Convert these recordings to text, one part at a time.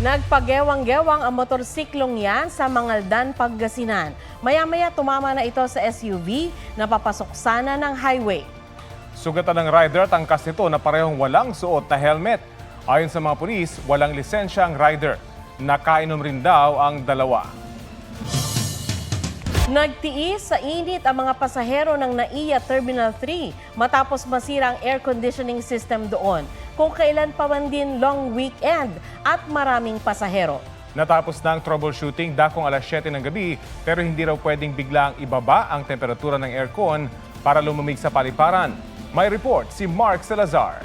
Nagpagewang-gewang ang motorsiklong yan sa Mangaldan, Pangasinan. Maya-maya tumama na ito sa SUV na papasok sana ng highway. Sugatan ng rider at angkas nito na parehong walang suot na helmet. Ayon sa mga pulis, walang lisensya ang rider. Nakainom rin daw ang dalawa. Nagtiis sa init ang mga pasahero ng NAIA Terminal 3 matapos masira ang air conditioning system doon. Kung kailan pa man din long weekend at maraming pasahero. Natapos na ang troubleshooting dakong alas 7 ng gabi pero hindi raw pwedeng biglang ibaba ang temperatura ng aircon para lumamig sa paliparan. May report si Mark Salazar.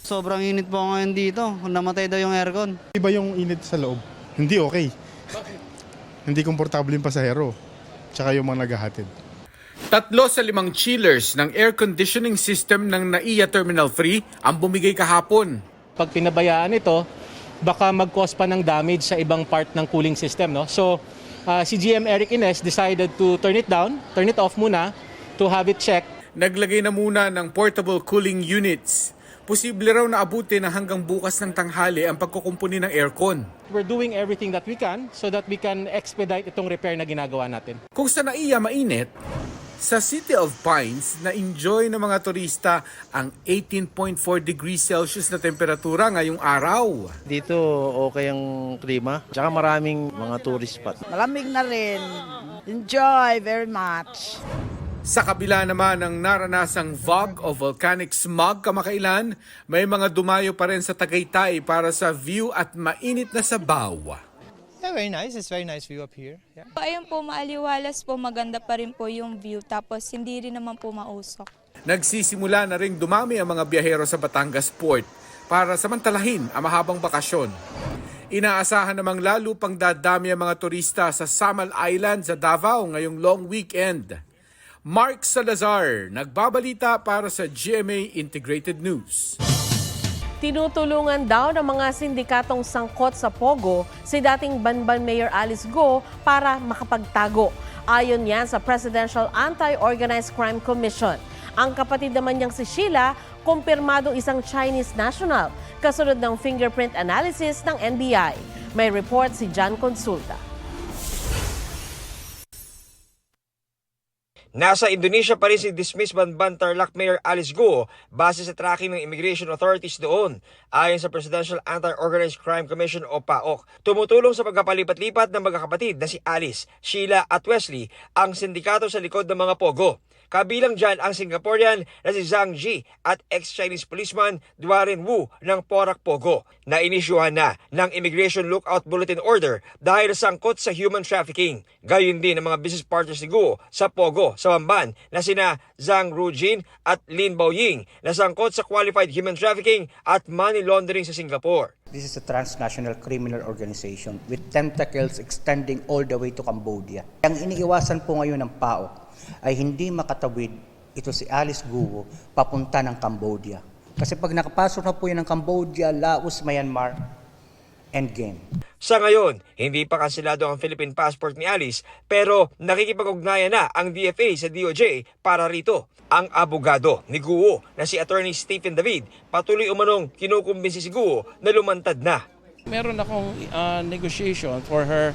Sobrang init po ngayon dito. Namatay daw yung aircon. Iba yung init sa loob. Hindi okay. Hindi komportable yung pasahero. Tsaka yung mga naghahatid. 3 sa 5 chillers ng air conditioning system ng NAIA Terminal 3 ang bumigay kahapon. Pag pinabayaan ito, baka mag-cause pa ng damage sa ibang part ng cooling system. No? So, si GM Eric Ines decided to turn it off muna to have it checked. Naglagay na muna ng portable cooling units. Posible raw na abutin na hanggang bukas ng tanghali ang pagkukumpuni ng aircon. We're doing everything that we can so that we can expedite itong repair na ginagawa natin. Kung sa NAIA mainit, sa City of Pines na-enjoy ng mga turista ang 18.4 degrees Celsius na temperatura ngayong araw. Dito okay ang klima, tsaka maraming mga tourist spot. Malamig na rin. Enjoy very much. Sa kabila naman ng naranasang fog o volcanic smog kamakailan, may mga dumayo pa rin sa Tagaytay para sa view at mainit na sabaw. Yeah, very nice. It's very nice view up here. Yeah. Ayun po, maaliwalas po, maganda pa rin po yung view, tapos hindi rin naman po mausok. Nagsisimula na ring dumami ang mga biyahero sa Batangas Port para samantalahin ang mahabang bakasyon. Inaasahan namang lalo pang dadami ang mga turista sa Samal Island sa Davao ngayong long weekend. Mark Salazar, nagbabalita para sa GMA Integrated News. Tinutulungan daw ng mga sindikatong sangkot sa Pogo si dating Banban Mayor Alice Go para makapagtago. Ayon yan sa Presidential Anti-Organized Crime Commission. Ang kapatid naman niyang si Sheila, kumpirmadong isang Chinese national, kasunod ng fingerprint analysis ng NBI. May report si John Consulta. Nasa Indonesia pa rin si dismissed Banban Tarlac Mayor Alice Go base sa tracking ng immigration authorities doon. Ayon sa Presidential Anti-Organized Crime Commission o PAOK, tumutulong sa pagkapalipat-lipat ng magkakapatid na si Alice, Sheila at Wesley ang sindikato sa likod ng mga pogo. Kabilang dyan ang Singaporean na si Zhang Ji at ex-Chinese policeman Duarin Wu ng Porac Pogo na inisyuhan na ng Immigration Lookout Bulletin Order dahil sangkot sa human trafficking. Gayon din ang mga business partners ni Gu sa Pogo sa Bamban na sina Zhang Rujin at Lin Baoying na sangkot sa qualified human trafficking at money laundering sa Singapore. This is a transnational criminal organization with tentacles extending all the way to Cambodia. Ang iniiwasan po ngayon ng PAOK ay hindi makatawid ito si Alice Guo papunta ng Cambodia. Kasi pag nakapasok na po yan ng Cambodia, Laos, Myanmar, endgame. Sa ngayon, hindi pa kanselado ang Philippine passport ni Alice pero nakikipag-ugnayan na ang DFA sa DOJ para rito. Ang abogado ni Guo na si Attorney Stephen David patuloy umanong kinukumbinsi si Guo na lumantad na. Meron akong negotiation for her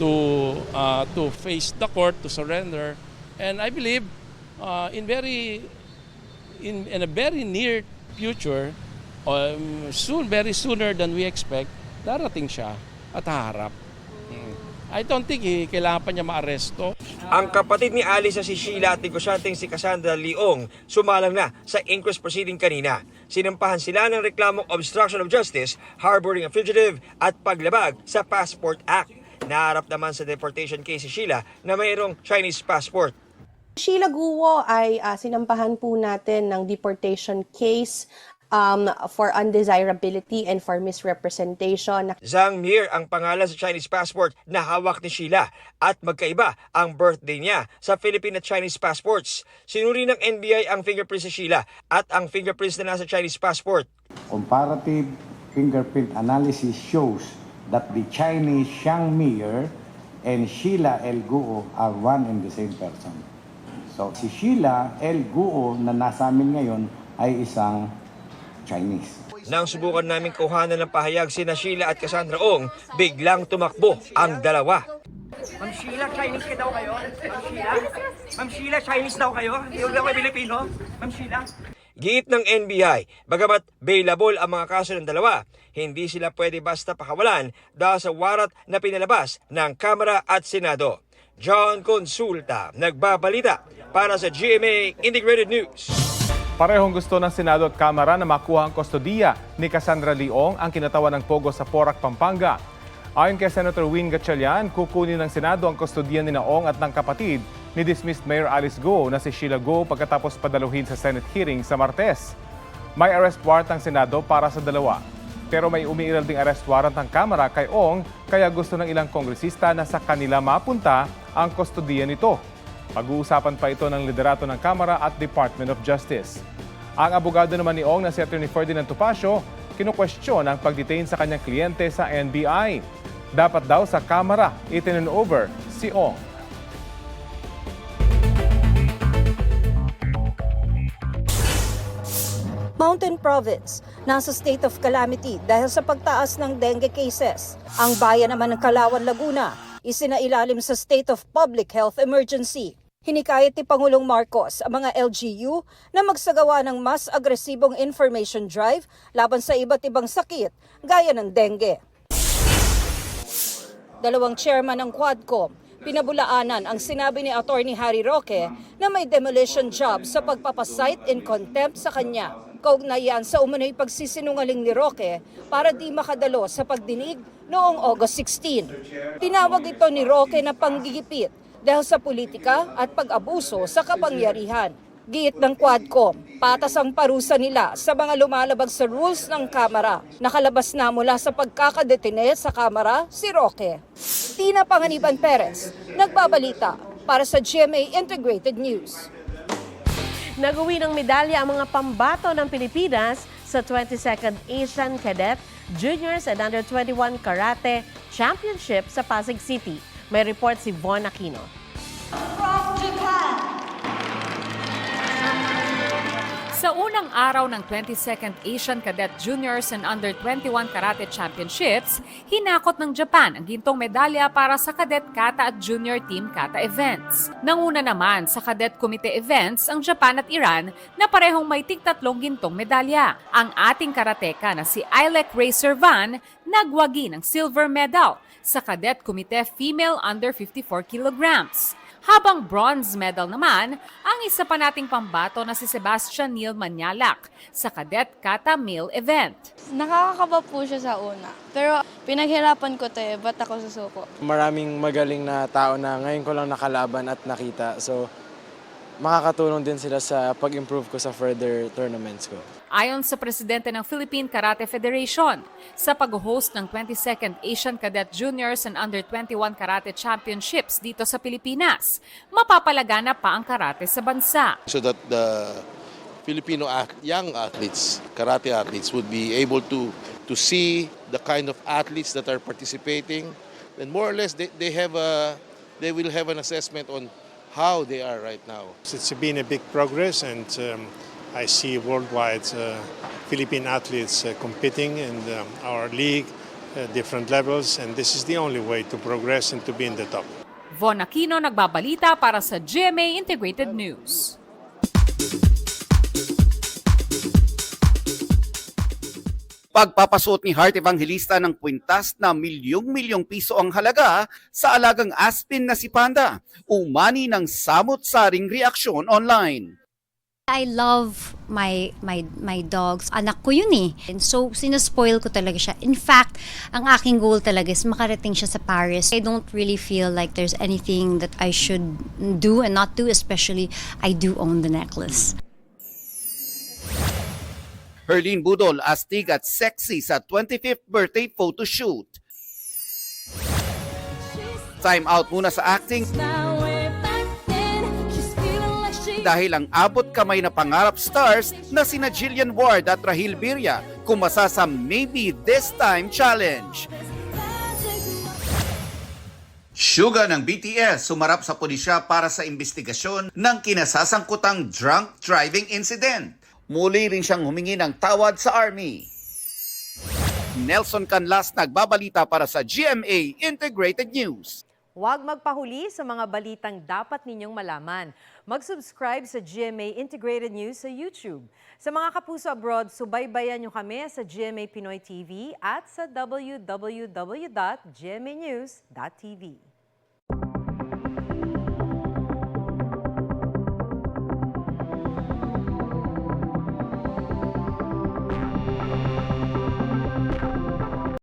to face the court, to surrender. And I believe in a very near future, very sooner than we expect, darating siya at haharap. I don't think kailangan pa niya maaresto. Ang kapatid ni Alice na si Sheila at negosyanteng si Cassandra Leong sumalang na sa inquest proceeding kanina. Sinampahan sila ng reklamong obstruction of justice, harboring a fugitive at paglabag sa Passport Act. Naharap naman sa deportation case si Sheila na mayroong Chinese passport. Sheila Guo ay sinampahan po natin ng deportation case for undesirability and for misrepresentation. Zhang Mir ang pangalan sa Chinese passport na hawak ni Sheila at magkaiba ang birthday niya sa Philippine at Chinese passports. Sinuri ng NBI ang fingerprints sa Sheila at ang fingerprints na nasa Chinese passport. Comparative fingerprint analysis shows that the Chinese Zhang Mir and Sheila L. Guo are one and the same person. So si Sheila L. Guo na nasa amin ngayon ay isang Chinese. Nang subukan namin kuhanan ng pahayag sina Sheila at Cassandra Ong, biglang tumakbo ang dalawa. Ma'am Sheila, Chinese ka daw kayo? Ma'am Sheila? Ma'am Sheila, Chinese daw kayo? Hindi daw kayo Pilipino? Ma'am Sheila? Giit ng NBI, bagamat bailable ang mga kaso ng dalawa, hindi sila pwede basta pakawalan dahil sa warat na pinalabas ng Kamara at Senado. John Consulta, nagbabalita para sa GMA Integrated News. Parehong gusto ng Senado at Kamara na makuha ang kustodiya ni Cassandra Leong ang kinatawan ng Pogo sa Porac, Pampanga. Ayon kay Senator Win Gatchalian, kukunin ng Senado ang kustodiya ni Ong at ng kapatid ni dismissed Mayor Alice Go na si Sheila Go pagkatapos padaluhin sa Senate hearing sa Martes. May arrest warrant ang Senado para sa dalawa. Pero may umiiral ding arrest warrant ng Kamara kay Ong, kaya gusto ng ilang kongresista na sa kanila mapunta ang kustodiya nito. Pag-uusapan pa ito ng liderato ng Kamara at Department of Justice. Ang abogado naman ni Ong na si Atty. Ferdinand Topacio, kinukwestiyon ang pag-detain sa kanyang kliyente sa NBI. Dapat daw sa Kamara itin over si Ong. Mountain Province, nasa state of calamity dahil sa pagtaas ng dengue cases. Ang bayan naman ng Calauan, Laguna, isinailalim sa state of public health emergency. Hinikayat ni Pangulong Marcos ang mga LGU na magsagawa ng mas agresibong information drive laban sa iba't ibang sakit gaya ng dengue. Dalawang chairman ng Quadcom, pinabulaanan ang sinabi ni Atty. Harry Roque na may demolition job sa pagpapasight in contempt sa kanya. Kaugnayan sa umano'y pagsisinungaling ni Roque para di makadalo sa pagdinig noong August 16. Tinawag ito ni Roque na panggigipit dahil sa politika at pag-abuso sa kapangyarihan. Giit ng Quadcom, patas ang parusa nila sa mga lumalabag sa rules ng Kamara. Nakalabas na mula sa pagkakadetine sa Kamara si Roque. Tina Panganiban Perez, nagbabalita para sa GMA Integrated News. Nag-uwi ng medalya ang mga pambato ng Pilipinas sa 22nd Asian Cadet, Juniors and Under-21 Karate Championship sa Pasig City. May report si Von Aquino. From Japan. Sa unang araw ng 22nd Asian Cadet Juniors and Under-21 Karate Championships, hinakot ng Japan ang gintong medalya para sa Cadet Kata at Junior Team Kata events. Nanguna naman sa Cadet Committee events ang Japan at Iran na parehong may tig-tatlong gintong medalya. Ang ating karateka na si Ailek Ray Servan nagwagi ng silver medal sa Cadet Committee Female Under 54 kilograms. Habang bronze medal naman ang isa pa nating pambato na si Sebastian Neil Manyalak sa Cadet Kata Male event. Nakakakaba po siya sa una. Pero pinaghirapan ko ba't ako susuko? Maraming magaling na tao na ngayon ko lang nakalaban at nakita. So, makakatulong din sila sa pag-improve ko sa further tournaments ko. Ayon sa presidente ng Philippine Karate Federation, sa pag-host ng 22nd Asian Cadet Juniors and Under-21 Karate Championships dito sa Pilipinas, mapapalagana pa ang karate sa bansa. So that the Filipino young athletes, karate athletes, would be able to see the kind of athletes that are participating, and more or less they will have an assessment on how they are right now. It's been a big progress, and I see worldwide Philippine athletes competing in our league, different levels, and this is the only way to progress and to be in the top. Von Aquino, nagbabalita para sa GMA Integrated News. Pagpapasuot ni Heart Evangelista ng kwintas na milyong-milyong piso ang halaga sa alagang aspin na si Panda, umani ng samot-saring reaksyon online. I love my dogs. Anak ko yun eh. And so, sinaspoil ko talaga siya. In fact, ang aking goal talaga is makarating siya sa Paris. I don't really feel like there's anything that I should do and not do, especially I do own the necklace. Herlene Budol, astig at sexy sa 25th birthday photoshoot. Time out muna sa acting dahil ang abot kamay na pangarap stars na sina Jillian Ward at Rahil Birya kumasa sa Maybe This Time Challenge. Suga ng BTS sumarap sa pulisya para sa investigasyon ng kinasasangkutang drunk driving incident. Muli rin siyang humingi ng tawad sa Army. Nelson Canlas nagbabalita para sa GMA Integrated News. Huwag magpahuli sa mga balitang dapat ninyong malaman. Mag-subscribe sa GMA Integrated News sa YouTube. Sa mga kapuso abroad, subaybayan nyo kami sa GMA Pinoy TV at sa www.gmanews.tv.